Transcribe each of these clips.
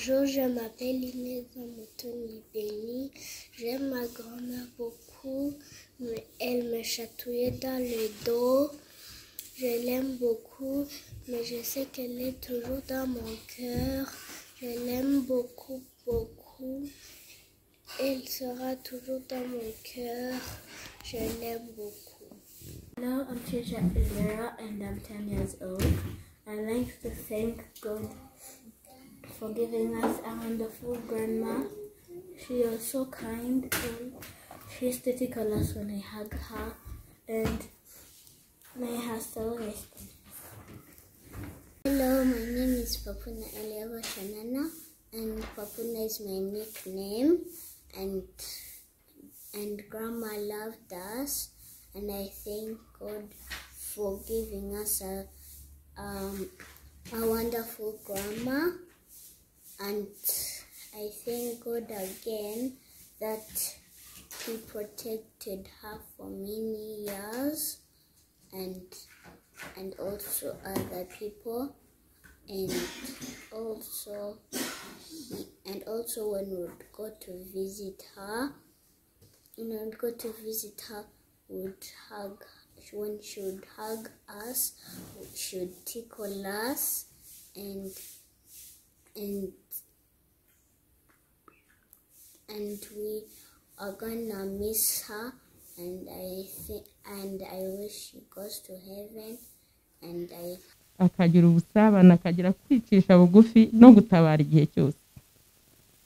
Bonjour, je m'appelle Inès Mutoni Béni. J'aime ma grand-mère beaucoup, mais elle me chatouillait dans le dos. Je l'aime beaucoup, mais je sais qu'elle est toujours dans mon cœur. Je l'aime beaucoup, beaucoup. Elle sera toujours dans mon cœur. Je l'aime beaucoup. Hello, I'm Trisha Elvira and I'm 10 years old. I like to thank God for giving us a wonderful grandma. She is so kind and she used to tickle us when I hug her, and may her soul rest. Hello, my name is Papuna Eliava Shanana, and Papuna is my nickname, and Grandma loved us, and I thank God for giving us a wonderful grandma, and I thank God again that He protected her for many years, and also other people, and also when we would go to visit her, when she would hug us, she would tickle us, and we are gonna miss her, and I wish she goes to heaven, and akagira ubusabane, akagira kwicisha bugufi no gutabara igihe cyose.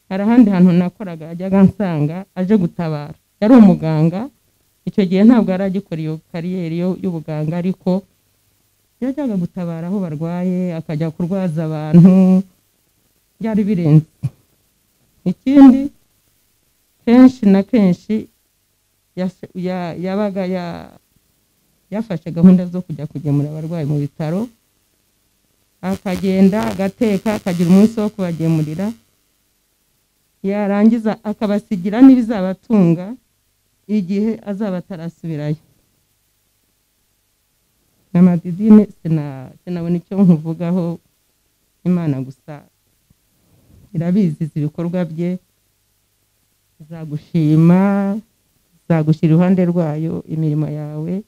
Hari ahandi hantu nakoraga ajyaga nsanga aje gutabara, yari umuganga. Icyo gihe ntabwo yari agikora iyo kariyeri y'ubuganga, ariko yajyaga gutabara aho barwaye, akajya kurwaza abantu, byari birenze. Ikindi kenshi na kenshi yabaga yafashe gahunda zo kujya kugemura abarwayi mu bitaro, akagenda agateka, akagira umunsi wo kubagemurira, yarangiza akabasigira n'ibizabatunga igihe azaba atarasubirayo. N'amadidine sinabona icyo nkuvugaho, Imana gusa irabizi ibikorwa bye, izagushima, izagushyira iruhande rwayo imirimo yawe,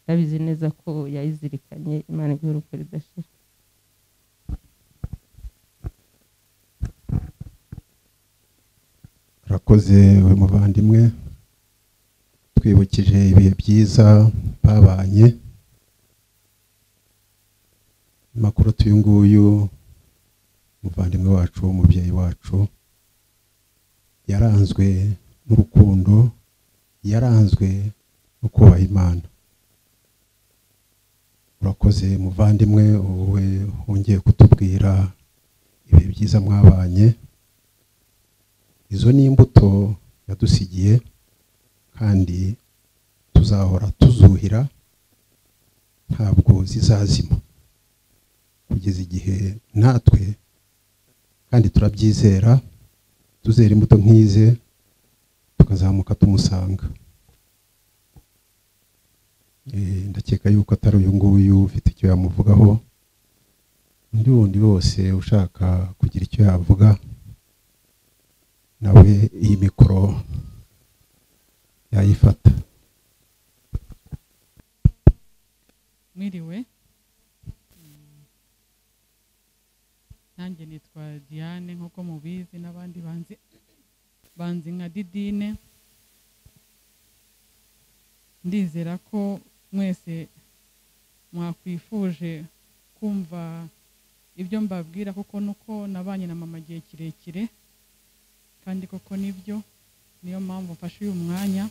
irabizi neza ko yayizirikanye. Imana iguhe urukundo ridashira. Rakoze we muvandimwe, twibukije ibihe byiza babanye. Makuru tuyunguyu muvandimwe wacu, mubyeyi wacu, yaranzwe n'urukundo, yaranzwe no kubaha Imana. Urakoze muvandimwe, wowe wongeye kutubwira ibihe byiza mwabanye. Izo ni imbuto yadusigiye, kandi tuzahora tuzuhira, ntabwo zizazima kugeza igihe natwe, kandi turabyizera, tuzera imbuto nk'ize tukazamuka tumusanga. Ndakeka yuko atari uyu nguyu ufite icyo yamuvugaho, undi wundi wose ushaka kugira icyo yavuga nawe iyi mikoro yayifata. Mwiriwe, nanjye nitwa Diane nk'uko mubizi, n'abandi banzi nka Didine. Ndizera ko mwese mwakwifuje kumva ibyo mbabwira, kuko nuko nabanye na mama igihe kirekire, kandi koko nibyo, niyo mpamvu mfashe uyu mwanya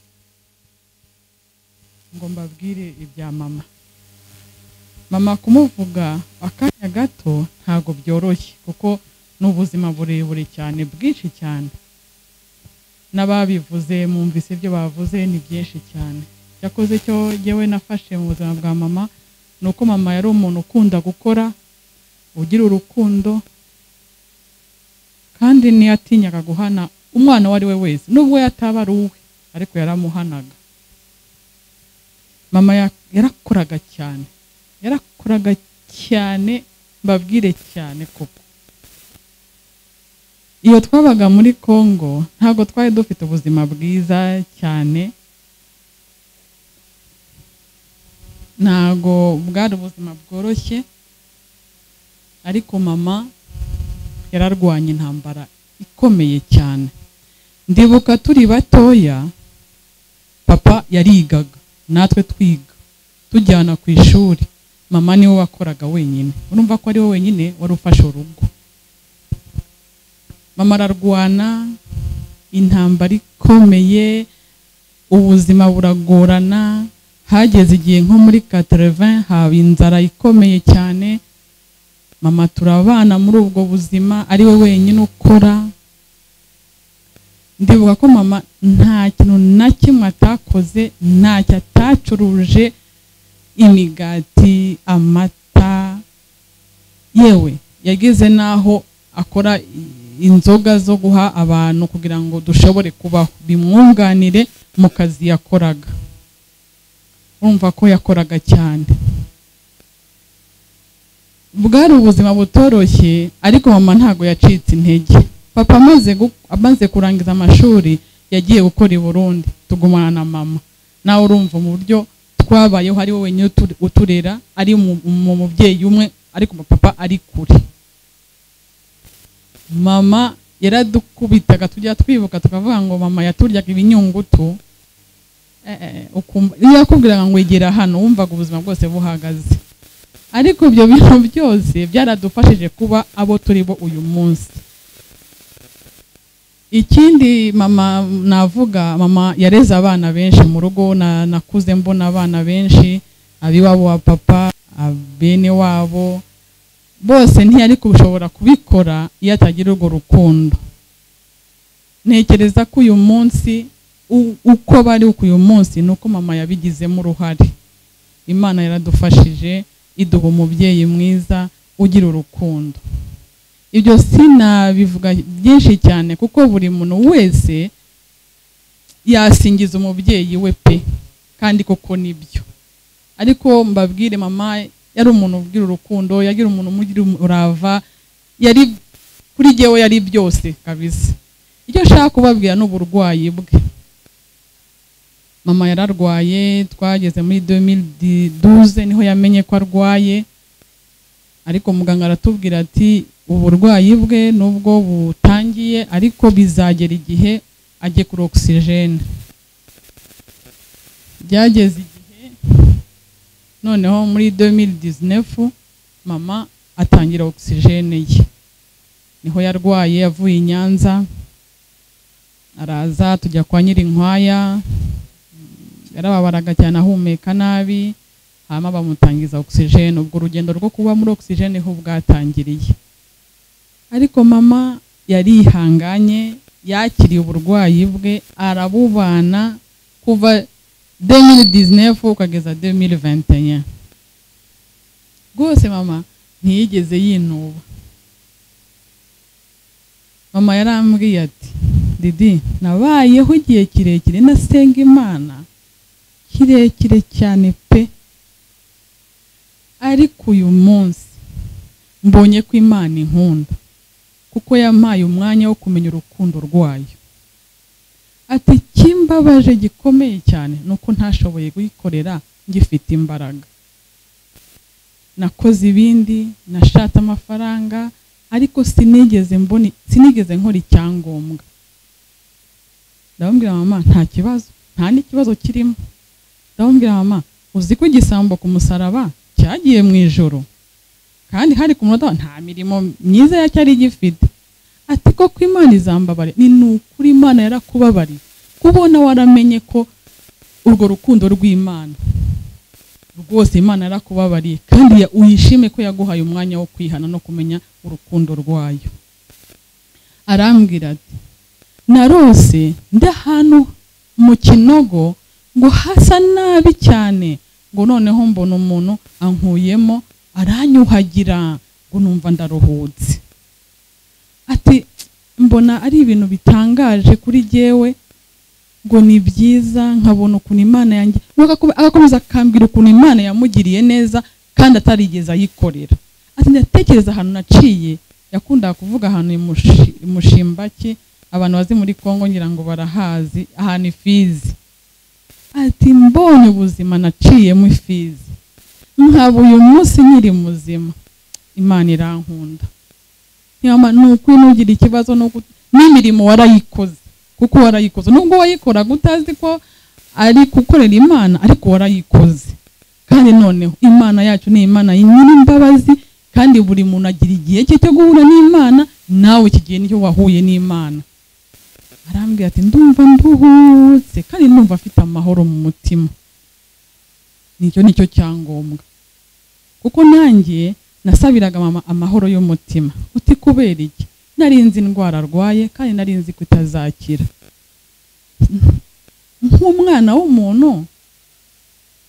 ngo mbabwire ibya mama. Mama kumuvuga akanya gato ntago byoroshye, kuko n'ubuzima burebure cyane, bwinshi cyane. N'ababivuze mumvise ibyo bavuze ni byinshi cyane. Cyakoze cyo yewe nafashe mu buzima bwa mama, nuko mama yari umuntu ukunda gukora, ugira urukundo, kandi ntiyatinyaga guhana umwana wari we wese, nubwo yataba ari uwe, ariko yaramuhanaga. Mama yarakoraga cyane, mbabwire cyane koko. iyo twabaga muri Congo ntabwo twari dufite ubuzima bwiza cyane, ntabwo bwari ubuzima bworoshye, ariko mama yararwanye intambara ikomeye cyane. Ndibuka turi batoya papa yarigaga natwe twiga tujyana ku ishuri, mama niwe wakoraga wenyine. Urumva ko ari we wenyine wari ufashe urugo. Mama ararwana intambara ikomeye, ubuzima buragorana. Hageze igihe nko muri 80 haba inzara ikomeye cyane. Mama turabana muri ubwo buzima, ari we wenyine ukora. Ndibuka ko mama nta kintu na kimwe atakoze, ntacyo atacuruje, imigati, amata, yewe yageze naho akora inzoga zo guha abantu kugira ngo dushobore kubaho, bimwunganire mu kazi yakoraga. Urumva ko yakoraga cyane. Bwari ubuzima butoroshye, ariko mama ntago yacitse intege. Papa amaze kurangiza amashuri yagiye gukora i Burundi, tugumana na mama. Nawe urumva mu buryo twabayeho, ari we wenyine uturera, ari mu mubyeyi umwe, ariko papa ari kure. Mama yaradukubitaga, tujya twibuka tukavuga ngo mama yaturyaga ibinyungutu. Iyo yakubwiraga ngo igera hano wumvaga ubuzima bwose buhagaze. Ariko ibyo bintu byose byaradufashije kuba abo turi bo uyu munsi. Ikindi mama navuga, mama yareze abana benshi mu rugo, nakuze mbona abana benshi, abiwabo wa papa, abene wabo, bose ntiyari kushobora kubikora iyo atagira urwo rukundo. Ntekereza ko uyu munsi uko bari uyu munsi nuko mama yabigizemo uruhare. Imana yaradufashije, iduha umubyeyi mwiza ugira urukundo. Ibyo sinabivuga byinshi cyane kuko buri muntu wese yasingiza umubyeyi we pe, kandi koko nibyo. Ariko mbabwire, mama yari umuntu ugira urukundo, yagira umuntu umugira urava, yari kuri jewe yari byose kabisa. Icyo nshaka kubabwira n'uburwayi bwe. Mama yararwaye, twageze muri 2012 niho yamenye ko arwaye, ariko muganga aratubwira ati uburwayi bwe nubwo butangiye ariko bizagera igihe ajye kuri oxygene. Byageze igihe noneho muri 2019 mama atangira oxygene ye. Niho yarwaye, yavuye i Nyanza, araza tujya kwa Nyirinkwaya, yarababaraga cyane ahumeka nabi, hama bamutangiza oxygene. Ubwo urugendo rwo kuba muri oxygene ho bwatangiriye. Ariko mama yarihanganye, yakiriye uburwayi bwe, arabubana kuva 2019 ukageza 2021. Rwose mama ntiyigeze yinuba. Mama yarambwiye ati, Didi, nabayeho igihe kirekire nasenga Imana, kirekire cyane pe, ariko uyu munsi mbonye ko Imana inkunda, kuko yampaye umwanya wo kumenya urukundo rwayo. Ati kimbabaje gikomeye cyane nuko ntashoboye guyikorera ngifite imbaraga. Nakoze ibindi, nashatse amafaranga, ariko sinigeze nkora icyangombwa. Ndababwira mama nta kibazo, nta n'ikibazo kirimo. Ndababwira mama, uzi ko igisambo ku musaraba cyagiye mu ijoro, kandi hari ku munota nta mirimo myiza yacyari gifite. Ati koko Imana izambabare. Ni nukuri Imana yarakubabariye kubona waramenye ko urwo rukundo rw'Imana. Rwose Imana yarakubabariye, kandi uyishime ko yaguhaye umwanya wo kwihana no kumenya urukundo rwayo. Arambwira ati, narose ndi ahantu mu Kinogo ngo hasa nabi cyane, ngo noneho mbona umuntu ankuyemo aranyuhagira, ngo numva ndaruhutse. Ati mbona ari ibintu bitangaje kuri jewe, ngo ni byiza nkabona ukuntu Imana yanjye, agakomeza akambwira ukuntu Imana yamugiriye neza kandi atarigeze ayikorera. Ati ndatekereza ahantu naciye yakundaga kuvuga ahantu Mushimbaki, abantu bazi muri Kongo ngira ngo barahazi, ahantu Ifizi. Ati mbonye ubuzima naciyemo Ifizi, nkaba uyu munsi nkiri muzima, Imana irankunda. Nuko nugira ikibazo n'imirimo warayikoze, kuko warayikoze nubwo wayikoraga utazi ko ari gukorera Imana, ariko warayikoze. Kandi noneho Imana yacu ni Imana y'imbabazi, kandi buri muntu agira igihe cyo guhura n'Imana, nawe kigiye nicyo wahuye n'Imana. Arambwira ati ndumva nduhutse kandi ndumva afite amahoro mu mutima. Nicyo cyangombwa, kuko nanjye nasabiraga mama amahoro y'umutima. Uti kubera iki? Narinzi indwara arwaye kandi narinzi kutazakira. Nk'umwana w'umuntu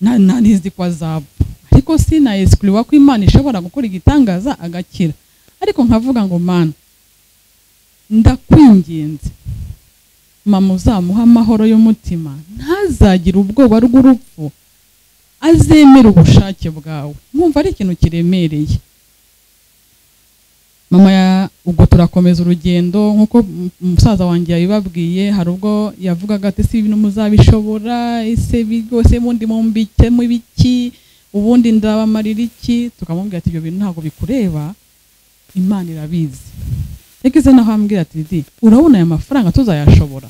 narizi ko azapfa, ariko sina exclure ko Imana ishobora gukora igitangaza agakira. Ariko nkavuga ngo Mana, ndakwinginze mama uzamuha amahoro y'umutima, ntazagira ubwoba rw'urupfu, azemera ubushake bwawe. Nkumva ari ikintu kiremereye. Mama ubwo turakomeza urugendo nkuko umusaza wanjye yabibabwiye. Hari ubwo yavugaga ati si ibintu muzabishobora, ese bigose bundi mumbike mu biki, ubundi ndabamarira iki? Tukamubwira ati ibyo bintu ntabwo bikureba, Imana irabizi. Yagize naho ambwira ati urabona aya mafaranga tuzayashobora?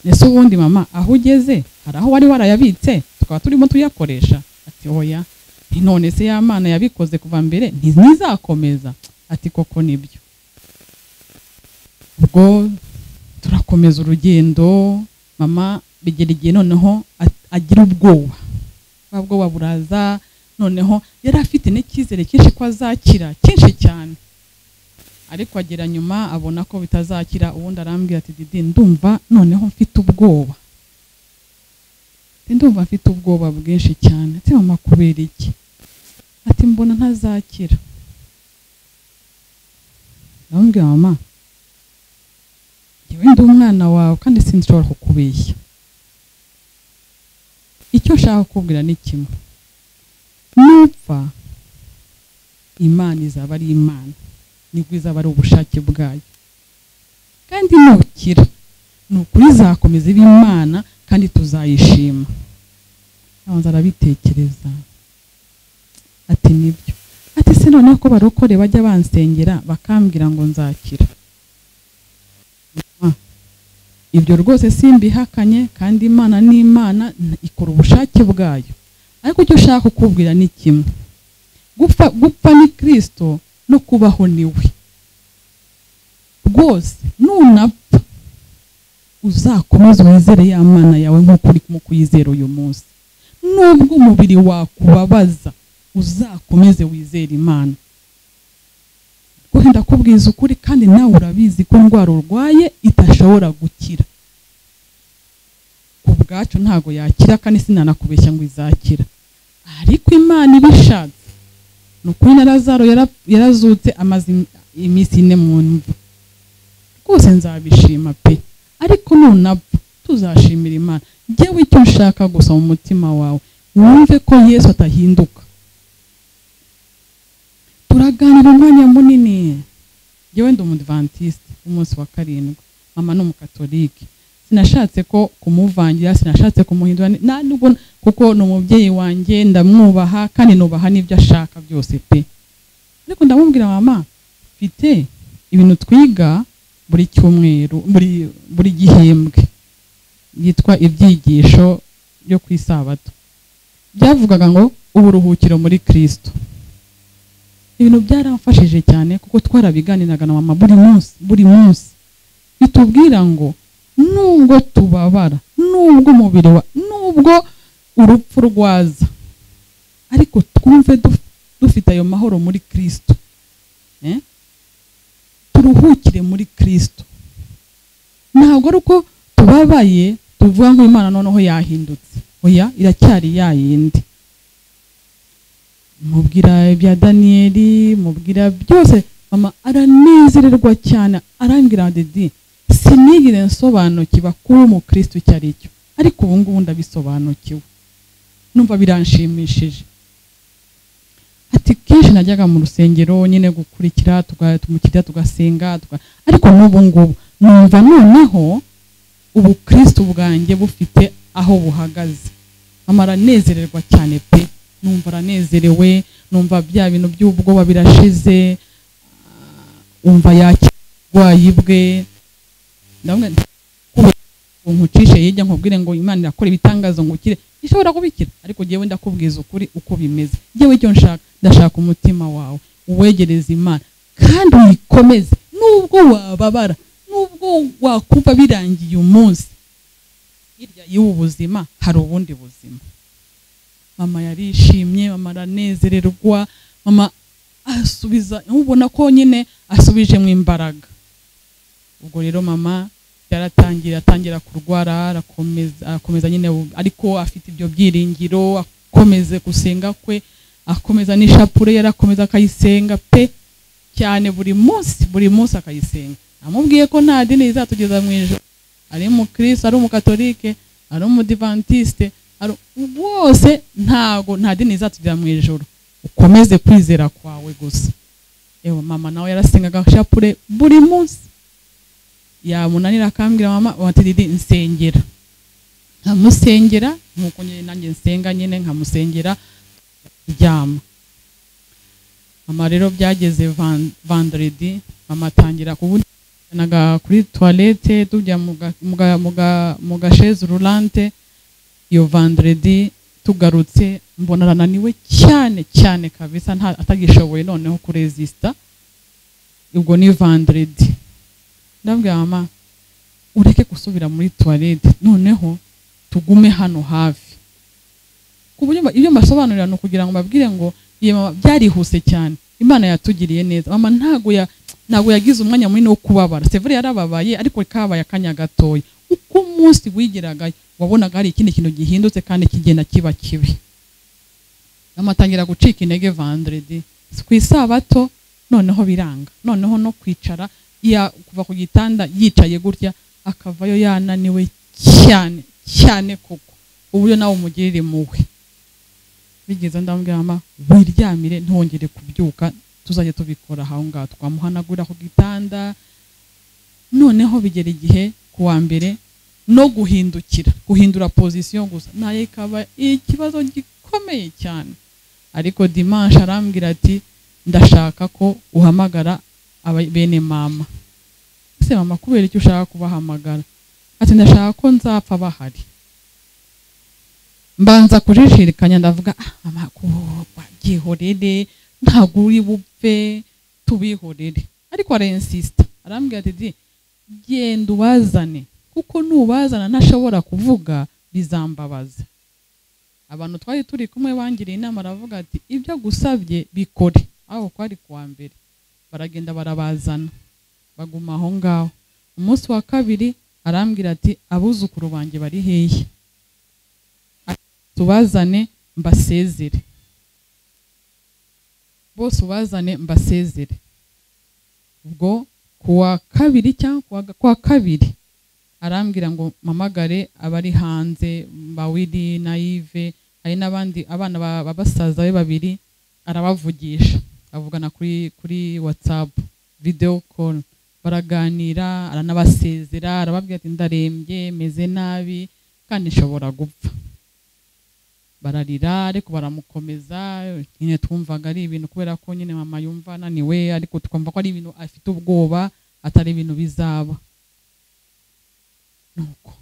Ese ubundi mama aho ugeze hari aho wari warayabitse tukaba turimo tuyakoresha? Ati oya. None se ya Mana yabikoze kuva mbere ntizakomeza? Ati koko nibyo. Ubwo turakomeza urugendo. Mama bigera igihe noneho agira ubwoba buraza. Noneho yari afite n'icyizere cyinshi ko azakira, cyinshi cyane, ariko agera nyuma abona ko bitazakira. Ubundi arambwira ati Didi, ndumva noneho mfite ubwoba. Ndumva mfite ubwoba bwinshi cyane. Ati mama kubera iki? Ati mbona ntazakira. Ndambwira mama, njyewe ndi umwana wawe kandi sinshobora kukubeshya. Icyo nshaka kukubwira ni kimwe: nupfa Imana izaba ari Imana, nibwo izaba ari ubushake bwayo. Kandi nukira ni ukuri izakomeza iba Imana kandi tuzayishima. Abanza arabitekereza ati nibyo. Ati se noneho ko barokore bajya bansengera bakambwira ngo nzakira? Ibyo rwose simbihakanye, kandi Imana ni Imana, ikora ubushake bwayo. Ariko icyo ushaka kukubwira ni kimwe: gupfa ni Kristo no kubaho niwe. Rwose nunapfa uzakomeza wizere ya Mana yawe nk'uko uri kuyizera uyu munsi. Nubwo umubiri wakubabaza, uzakomeze wizere Imana. Kuko ndakubwiza ukuri, kandi nawe urabizi ko indwara urwaye itashobora gukira. Ku bwacu ntago yakira, kandi sinanakubeshya ngo izakira. Ariko Imana ibishatse, nukuri na Lazaro yarazutse amaze iminsi 4 mu mva. Rwose nzabishima pe. Ariko nunapfa tuzashimira Imana. Njyewe icyo nshaka gusa mu mutima wawe, wumve ko Yesu atahinduka. Turaganira umwanya munini. Njyewe ndi umudventiste umunsi wa 7, mama ni umukatolike. Sinashatse ko kumuvangira, sinashatse kumuhindura nubwo, kuko no mubyeyi wanjye ndamwubaha kandi nubaha n'ibyo ashaka byose pe. Ariko ndamubwira mama, mfite ibintu twiga buri cyumweru, buri gihembwe, yitwa ibyigisho byo kwisabato. Byavugaga ngo uburuhukiro muri Kristo. Ibintu byaramfashije cyane, kuko twarabiganiraga na mama buri munsi. Bitubwira ngo nubwo tubabara, nubwo umubiri nubwo urupfu rwaza, ariko twumve dufite ayo mahoro muri Kristo. Turuhukire muri Kristo. Ntabwo ari uko tubabaye tuvuga ngo Imana noneho yahindutse. Oya, iracyari yayindi. Mubwira ibya Danieli, mubwira byose. Mama aranezererwa cyane, arambwira Didi, sinigire nsobanukirwa kuba mu Kristo cyari cyo, ariko ubu ngubu ndabisobanukiwe. Numva biranshimishije. Ati kenshi najyaga mu rusengero nyine gukurikira tumukirya tugasenga ariko n'ubu ngubu numva noneho ubukristo bwanjye bufite aho buhagaze. Mama aranezererwa cyane pe, numva aranezerewe, numva bya bintu by'ubwoba birashize, umva yakirwaye bwe. Ndamwe nkucishe yijya nkubwire ngo Imana irakora ibitangazo ngukire, ishobora kubikira, ariko jewe ndakubwiza ukuri uko bimeze. Jewe icyo ndashaka umutima wawe uwegereza Imana kandi uyikomeze, nubwo wababara, nubwo wakumva birangiye umunsi, hirya y'ubu buzima hari ubundi buzima. Mama yarishimye, mama aranezererwa, mama asubiza, ubona ko nyine asubije mu imbaraga. Ubwo rero mama atangira kurwara, arakomeza nyine, ariko afite ibyo byiringiro, akomeze gusenga kwe, akomeza n'ishapure yarakomeza akayisenga pe cyane, buri munsi akayisenga. Amubwiye ko nta dini izatugeza mu ijuru, ari mu Kristo, ari umukatolike, ari umudivantiste, bose nta dini izatugeza mu ijuru, ukomeze kwizera kwawe gusa. Ewe mama nawe yarasengaga shapure buri munsi, yamunanira akambwira mama wati didi nsengera, nkamusengera nkuko nanjye nsenga nyine, nkamusengera ryama. Mama rero byageze vendredi, mama atangira kubujyanaga kuri toilette, tujya mu gasheze roulante. Iyo vendredi tugarutse mbona arananiwe cyane kabisa, atagishoboye noneho kuresista. Ubwo ni vendredi ndabwira mama ureke gusubira muri toilette, noneho tugume hano hafi. Kuburyo iyo mbasobanurira no kugira ngo mbabwire ngo mama byarihuse cyane, Imana yatugiriye neza. Mama ntago yagize umwanya munini wo kubabara, severe yarababaye ariko kabaye akanya gatoya. Uko umunsi wigeraga wabonaga hari ikindi kintu gihindutse kandi kigenda kiba kibi. Mama atangira gucika intege vendredi, ku isabato noneho biranga, noneho no kwicara kuva ku gitanda yicaye gutya akavayo yananiwe cyane koko, uburyo nawe umugirire muwe. Bigeze ndambwira mama wiryamire ntongere kubyuka, tuzajye tubikora aho ngaho, twamuhanagura ku gitanda. Noneho bigera igihe kuwa mbere no guhindura position gusa naye ikaba ikibazo gikomeye cyane. Ariko dimanche arambwira ati ndashaka ko uhamagara bene mama. Ese mama kubera icyo ushaka kubahamagara? Ati ndashaka ko nzapfa bahari. Mbanza kujishirikanya ndavuga mama ko bagihorere, ntago uri bupfe, tubihorere. Ariko arainsista, arambwira ati genda ubazane, kuko nubazana ntashobora kuvuga bizambabaza. Abantu twari turi kumwe bangiriye inama, aravuga ati ibyo gusabye bikore. Aho kwari kuwa mbere baragenda barabazana, baguma aho ngaho. Umunsi wa kabiri arambwira ati abuzukuru banjye bari hehe, tubazane mbasezere, bose ubazane mbasezere. Ubwo kuwa kabiri cyangwa kuwa kabiri arambwira ngo mamagare abari hanze, Bawidi na Yves, hari n'abandi abana babasaza be babiri, arabavugisha, avugana kuri WhatsApp video call, baraganira, aranabasezera, arababwira ati ndarembye, meze nabi kandi nshobora gupfa. Bararira ariko baramukomeza. Nyine twumvaga ari ibintu kubera ko nyine mama yumva naniwe, ariko tukumva ko ari ibintu afite ubwoba, atari ibintu bizaba. Nuko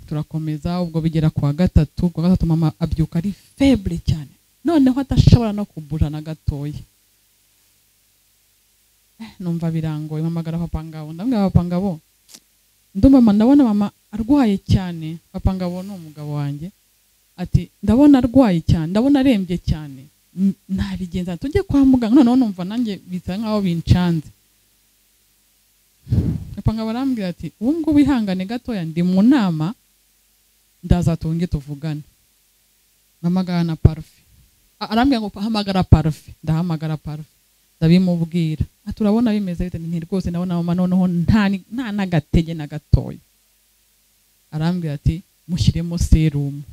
turakomeza. Ubwo bigera kuwa gatatu mama abyuka ari faible cyane, noneho atashobora no kubura na gatoya. Numva birangoye, mpamagara papa ngabo, ndambwira papa ngabo ndumva ndabona mama arwaye cyane. Papa ngabo ni umugabo wanjye, ati ndabona arwaye cyane, ndabona arembye cyane, ntabigenza tujye kwa muganga. Noneho numva nanjye bisa nkaho bincanze. Papa ngabo arambwira ati ubu ngubu wihangane gatoya, ndi mu nama, ndaza tunge tuvugane. Mpamagara na Parfait, arambwira ngo hamagara Parfait. Ndahamagara Parfait ndabimubwira, turabona bimeze bite? Nti rwose ndabona mama noneho nta nagatege na gatoya. Arambwira ati mushyiremo serumu.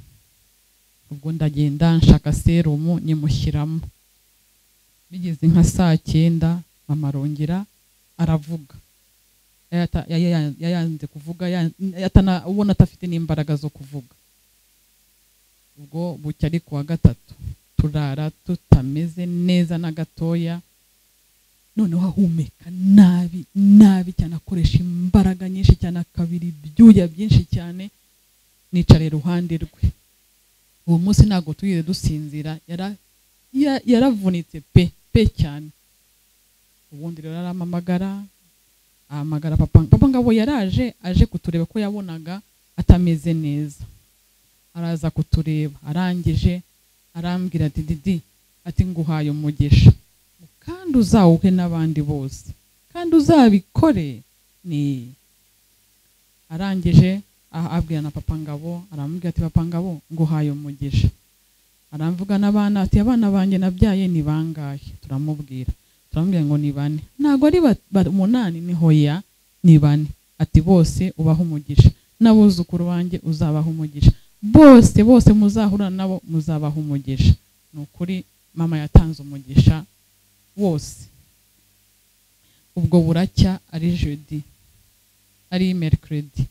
Ubwo ndagenda nshaka serumu nyimushyiramo. bigeze nka saa 9 mama arongera aravuga yayanze kuvuga ubona atafite n'imbaraga zo kuvuga. Ubwo bucya ari kuwa gatatu turara tutameze neza na gatoya, noneho ahumeka nabi cyane, akoresha imbaraga nyinshi cyane, akabira ibyuya byinshi cyane. Nicara iruhande rwe. Uwo munsi ntabwo tuyire dusinzira, yaravunitse pe cyane. Ubundi rero ahamagara papa ngabo yaraje aje kutureba ko yabonaga atameze neza. Araza kutureba, arangije arambwira ati Didi, ati nguhaye umugisha kandi uzawuhe n'abandi bose kandi uzabikore. Ni arangije abwira na papa ngabo, aramubwira ati papa ngabo nguhaye umugisha. Aramvuga n'abana ati abana banjye nabyaye ni bangahe? Turamubwira ngo ni 4. Ntago ari 8, ni hoya, ni 4. Ati bose ubaho umugisha, n'abuzukuru banjye uzabaho umugisha, bose muzahura nabo muzabaho umugisha. Nukuri mama yatanze umugisha wose. Ubwo buracya ari jeudi, ari mercredi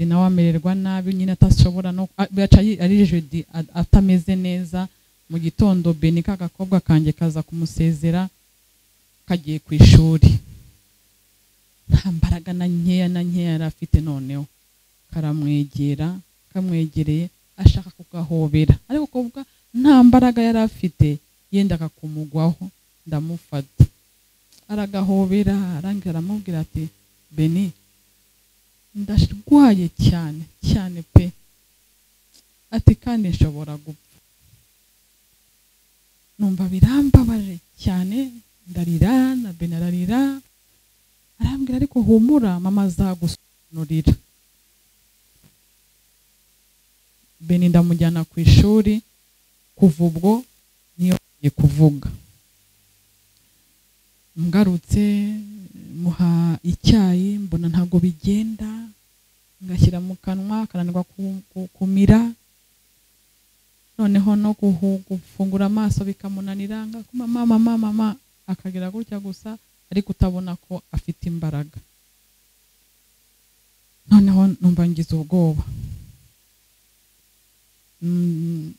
nawe amererwa nabi nyine atashobora no ari jeudi atameze neza. Mu gitondo Beni k'agakobwa kanjye kaza kumusezera kagiye ku ishuri, nta mbaraga na nkeya yari afite. Noneho kamwegereye ashaka kugahobera, ariko kuvuga nta mbaraga yari afite, yenda akakumugwaho. Ndamufata aragahobera, arangira aramubwira ati Beni, ndashwaye cyane pe, ati kandi nshobora gupfa. Numva birambabaje cyane, ndarira na Beni ararira. Arambwira ariko humura, mama azagusobanurira. Beni ndamujyana ku ishuri. Kuva ubwo niyo kuvuga. Ngarutse muha icyayi, mbona ntago bigenda, ngashyira mu kanwa kananirwa kumira. Noneho no gufungura amaso bikamunanira, ngakuma mama akagira gutya gusa, ariko utabona ko afite imbaraga. Noneho numva ngize ubwoba.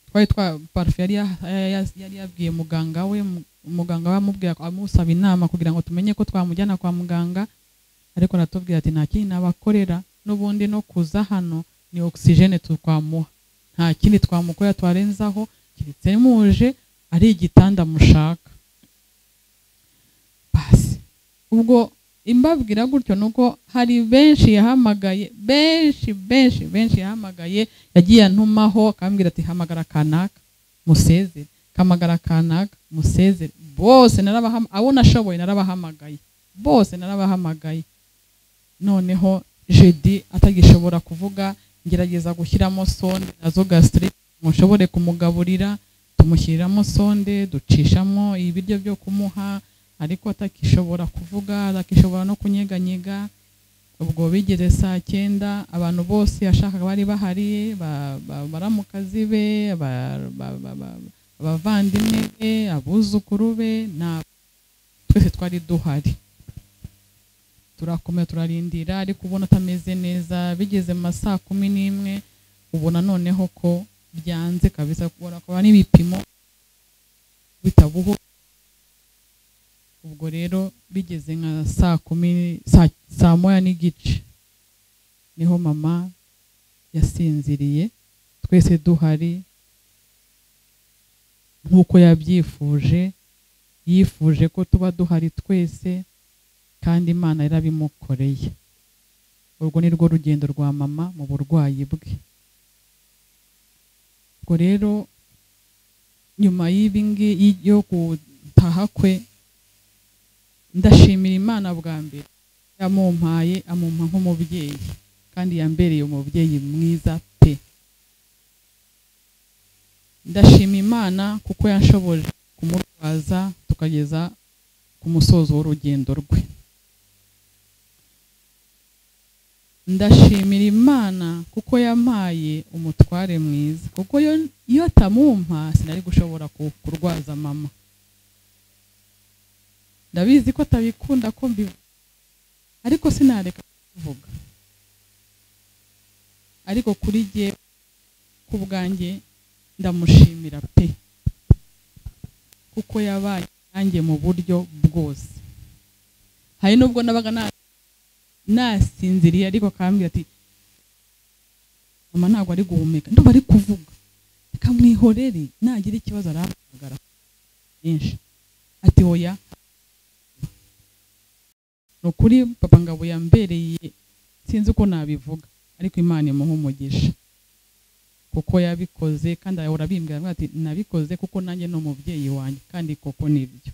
Twari parfait yari yabwiye muganga we amubwira ko amusaba inama kugira ngo tumenye ko twamujyana kwa muganga, ariko aratubwira ati nta kindi nabakorera, n'ubundi no kuza hano ni oxygene tukwamuha, nta kindi twamukorera twarenzaho, kiretse muje ari igitanda mushaka. Basi ubwo imbabwira gutyo nuko hari benshi yahamagaye, benshi yahamagaye, yagiye antumaho akambwira ati hamagara kanaka musezere, kamagara kanaka musezere. Bose abo nashoboye narabahamagaye, bose narabahamagaye. Noneho jeudi atagishobora kuvuga, ngerageza gushyiramo sonde nazo gastrique mushobore kumugaburira, tumushyiriramo sonde, ducishamo ibiryo byo kumuha, ariko atakishobora kuvuga, atakishobora no kunyeganyega. Ubwo bigeze saa 9, abantu bose yashakaga bari bahari, baramukazi be, abavandimwe be, abuzukuru be, twese twari duhari. Turakomeye turarindira, ariko ubona atameze neza. Bigeze mu saa 11, ubona noneho ko byanze kabisa, kubona ko n'ibipimo bitabuho. Ubwo rero bigeze nka saa 1:30 niho mama yasinziriye, twese duhari nkuko yabyifuje. Yifuje ko tuba duhari twese, kandi Imana yarabimukoreye. Urwo ni rwo rugendo rwa mama mu burwayi bwe. Ubwo rero nyuma y'ibingi yo gutaha kwe, ndashimira Imana bwa mbere yamumpaye, amumpa nk'umubyeyi, kandi yambereye umubyeyi mwiza pe. Ndashima Imana kuko yanshoboje kumurwaza tukageza ku musozo w'urugendo rwe. Ndashimira Imana kuko yampaye umutware mwiza, kuko iyo atamumpa sinari gushobora kurwaza mama. ndabizi ko atabikunda ko mbivuga ariko sinareka kuvuga. Ariko kuri jye ku bwanjye ndamushimira pe, kuko yabaye nanjye mu buryo bwose. Hari nubwo nabaga nasinziriye ariko akambwira ati mama ntabwo ari guhumeka, ndumva ari kuvuga, kamwihorere nagira ikibazo arahamagara byinshi ati oya. Nukuri papa Ngabo yambereye sinzi uko nabivuga, ariko Imana imuha umugisha kuko yabikoze, kandi ahora bimbwira ati nabikoze kuko nanjye no mubyeyi wanjye, kandi koko nibyo.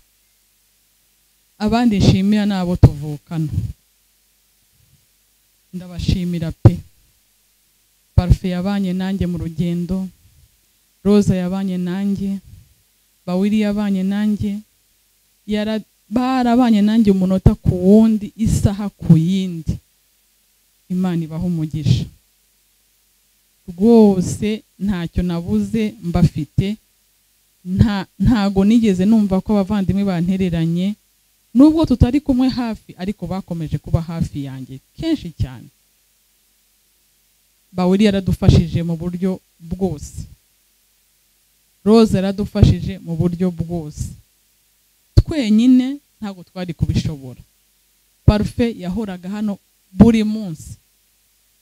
Abandi nshimira nabo tuvukana, ndabashimira pe. Parfait yabanye nanjye mu rugendo, Rosa yabanye nanjye, Bawiri yabanye nanjye, barabanye nanjye umunota ku wundi, isaha ku yindi. Imana ibaha umugisha rwose, ntacyo nabuze mbafite. Ntago nigeze numva ko abavandimwe bantereranye, nubwo tutari kumwe hafi ariko bakomeje kuba hafi yanjye kenshi cyane. Bawiri yaradufashije mu buryo bwose, Rose yaradufashije mu buryo bwose, twenyine ntago twari kubishobora. Parfait yahoraga hano buri munsi,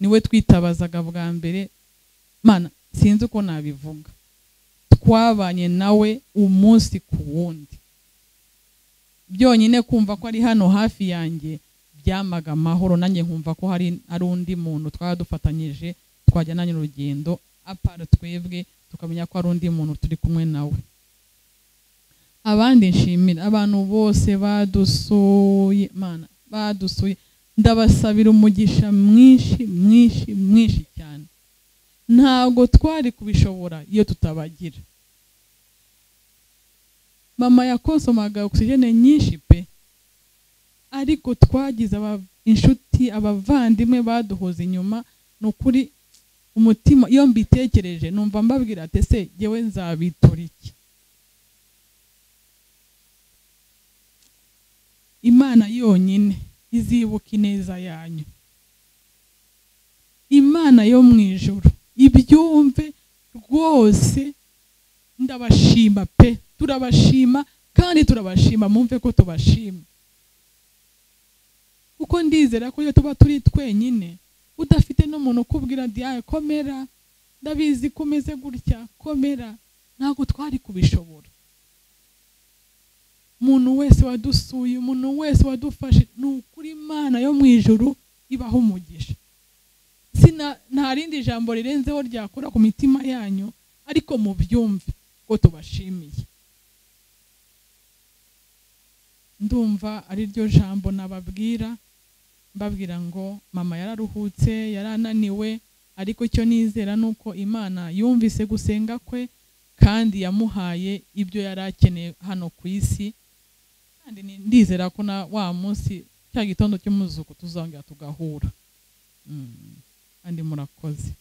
niwe twitabazaga bwa mbere. Mana sinzi uko nabivuga, twabanye nawe umunsi ku wundi. Byonyine kumva ko ari hano hafi yanjye byamaga amahoro, nanjye nkumva ko hari undi muntu twaradufatanyije twajyananye urugendo, apara twebwe tukamenya ko ari undi muntu turi kumwe nawe. Abandi nshimira abantu bose badusuye, Mana badusuye, ndabasabira umugisha mwinshi mwinshi mwinshi cyane. Ntago twari kubishobora iyo tutabagira. Mama yakonsomaga oxygene nyinshi pe, ariko twagize inshuti, abavandimwe baduhoza inyuma. Nukuri umutima iyo mbitekereje numva mbabwira ati se yewe nzabitura iki? Imana yonyine izibuka ineza yanyu. Imana yo mu ijuru ibyumve rwose. Ndabashima pe, turabashima kandi turabashima, mumve ko tubashima. Kuko ndizera ko iyo tuba turi twenyine, udafite n'umuntu ukubwira ati komera, ndabizi kumeze gutya, komera, ntabwo twari kubishobora. Umuntu wese wadusuye, umuntu wese wadufashe, nukuri Imana yo mu ijuru ibaho umugisha. Nta rindi jambo rirenzeho ryakora ku mitima yanyu, ariko mubyumve ko tubashimiye. Ndumva ari ryo jambo nababwira, mbabwira ngo mama yararuhutse, yarananiwe, ariko icyo nizera nuko Imana yumvise gusenga kwe kandi yamuhaye ibyo yarakeneye hano ku isi. Kandi ndizera ko na wa munsi cya gitondo cy'umuzuko tuzongera tugahura. Kandi murakoze.